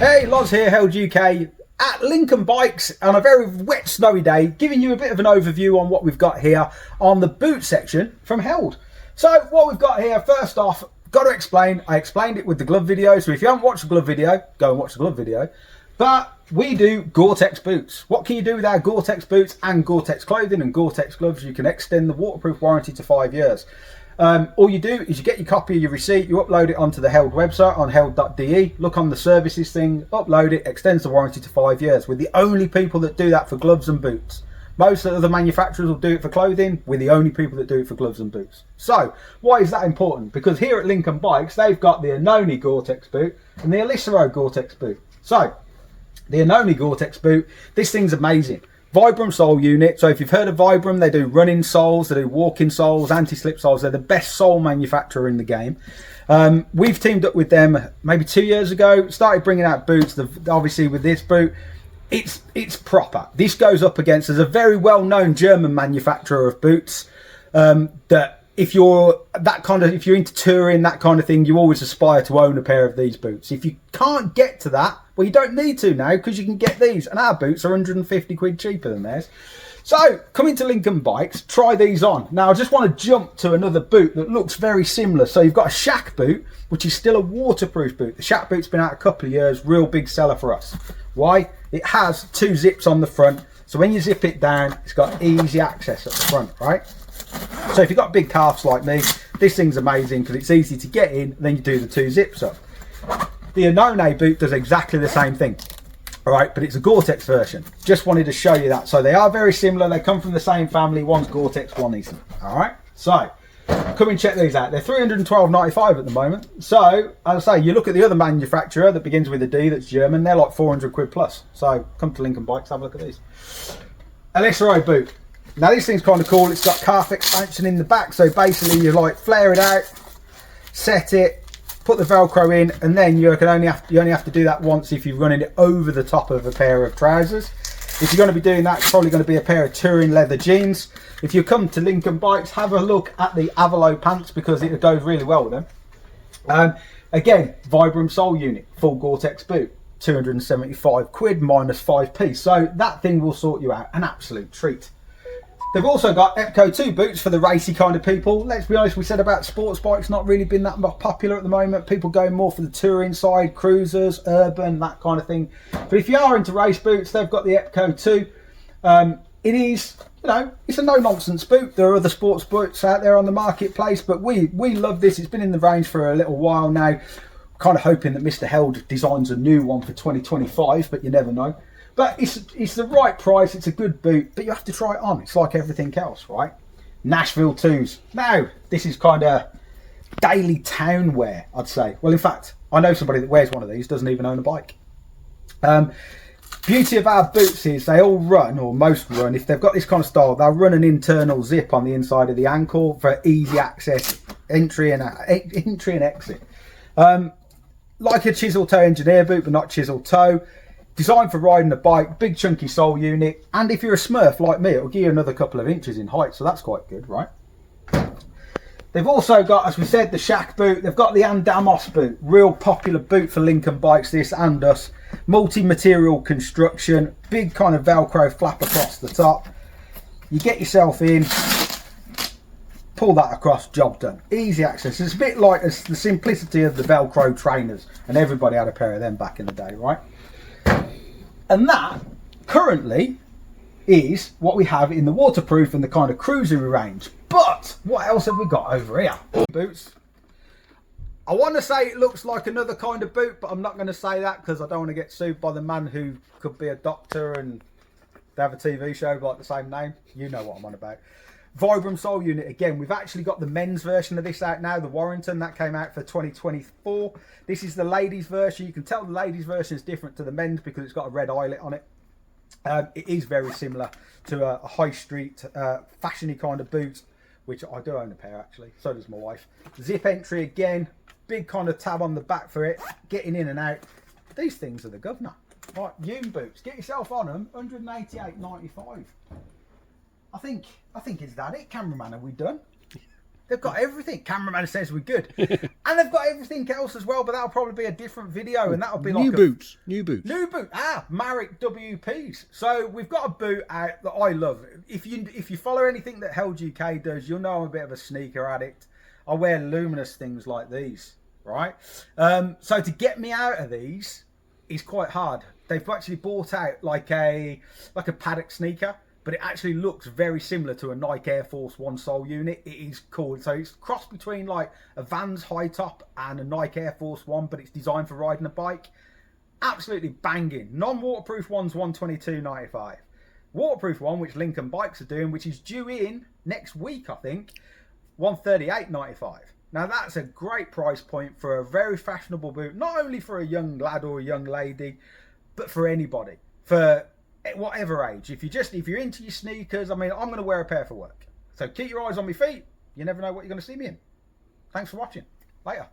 Hey, Loz here, Held UK at Lincoln Bikes on a very wet, snowy day, giving you a bit of an overview on what we've got here on the boot section from Held. So what we've got here, first off, got to explain, I explained it with the glove video, so if you haven't watched the glove video, go and watch the glove video. But we do Gore-Tex boots. What can you do with our Gore-Tex boots and Gore-Tex clothing and Gore-Tex gloves? You can extend the waterproof warranty to 5 years. All you do is you get your copy of your receipt, you upload it onto the Held website on held.de, look on the services thing, upload it, extends the warranty to 5 years. We're the only people that do that for gloves and boots. Most of the manufacturers will do it for clothing. We're the only people that do it for gloves and boots. So why is that important? Because here at Lincoln Bikes, they've got the Anoni Gore-Tex boot and the Alicero Gore-Tex boot. So the Anoni Gore-Tex boot, this thing's amazing. Vibram sole unit. So if you've heard of Vibram, they do running soles, they do walking soles, anti-slip soles. They're the best sole manufacturer in the game. We've teamed up with them maybe 2 years ago, started bringing out boots. Obviously with this boot, it's proper. This goes up against, there's a very well-known German manufacturer of boots that if you're into touring, that kind of thing, you always aspire to own a pair of these boots. If you can't get to that, well, you don't need to now, because you can get these, and our boots are 150 quid cheaper than theirs. So come into Lincoln Bikes, try these on. Now I just want to jump to another boot that looks very similar. So you've got a Shack boot, which is still a waterproof boot. The Shack boot's been out a couple of years, real big seller for us. Why? It has 2 zips on the front, so when you zip it down, it's got easy access at the front, right? So if you've got big calves like me, this thing's amazing because it's easy to get in, and then you do the 2 zips up. The Anoni boot does exactly the same thing, all right, but it's a Gore-Tex version. Just wanted to show you that. So they are very similar. They come from the same family. One's Gore-Tex, one isn't, all right? So come and check these out. They're $312.95 at the moment. So as I say, you look at the other manufacturer that begins with a D that's German, they're like 400 quid plus. So come to Lincoln Bikes, have a look at these. Alicero boot. Now this thing's kind of cool. It's got calf expansion in the back. So basically you like flare it out, set it, put the Velcro in, and then you only have to do that once if you're running it over the top of a pair of trousers. If you're going to be doing that, it's probably going to be a pair of touring leather jeans. If you come to Lincoln Bikes, have a look at the Avalo pants because it goes really well with them. Again, Vibram sole unit, full Gore-Tex boot, 275 quid minus 5p. So that thing will sort you out, an absolute treat. They've also got Epco 2 boots for the racy kind of people. Let's be honest, we said about sports bikes not really been that much popular at the moment. People going more for the touring side, cruisers, urban, that kind of thing. But if you are into race boots, they've got the Epco 2. It is, you know, it's a no-nonsense boot. There are other sports boots out there on the marketplace, but we love this. It's been in the range for a little while now. Kind of hoping that Mr. Held designs a new one for 2025, but you never know. But it's the right price, it's a good boot, but you have to try it on. It's like everything else, right? Nashville 2s. Now, this is kind of daily town wear, I'd say. Well, in fact, I know somebody that wears one of these, doesn't even own a bike. Beauty of our boots is they all run, or most run, if they've got this kind of style, they'll run an internal zip on the inside of the ankle for easy access, entry and exit. Like a chisel toe engineer boot, but not chisel toe. Designed for riding a bike, big chunky sole unit, and if you're a smurf like me, it'll give you another couple of inches in height, so that's quite good, right? They've also got, as we said, the Shack boot. They've got the Andamos boot, real popular boot for Lincoln Bikes, this and us. Multi-material construction, big kind of Velcro flap across the top. You get yourself in, pull that across, job done. Easy access. It's a bit like the simplicity of the Velcro trainers, and everybody had a pair of them back in the day, right? And that currently is what we have in the waterproof and the kind of cruisery range. But what else have we got over here? Boots. I want to say it looks like another kind of boot, but I'm not going to say that because I don't want to get sued by the man who could be a doctor and they have a TV show like the same name. You know what I'm on about. Vibram sole unit again. We've actually got the men's version of this out now, the Warrington, that came out for 2024. This is the ladies version. You can tell the ladies version is different to the men's because it's got a red eyelet on it. It is very similar to a high street fashiony kind of boot, which I do own a pair actually, so does my wife. Zip entry again, big kind of tab on the back for it, getting in and out. These things are the governor. Right, Hume boots, get yourself on them, $188.95. I think is that it, cameraman? Are we done? They've got everything. Cameraman says we're good. And they've got everything else as well, but that'll probably be a different video, and that'll be like new boots. New boot. Marek WPs. So we've got a boot out that I love. If you follow anything that Held UK does, you'll know I'm a bit of a sneaker addict. I wear luminous things like these, right? So to get me out of these is quite hard. They've actually bought out like a paddock sneaker, but it actually looks very similar to a Nike Air Force One sole unit. It is cool. So it's crossed between like a Vans high top and a Nike Air Force One, but it's designed for riding a bike. Absolutely banging. Non-waterproof one's $122.95. Waterproof one, which Lincoln Bikes are doing, which is due in next week, I think, $138.95. Now that's a great price point for a very fashionable boot, not only for a young lad or a young lady, but for anybody, for whatever age. If you're into your sneakers, I mean, I'm going to wear a pair for work. So keep your eyes on my feet. You never know what you're going to see me in. Thanks for watching. Later.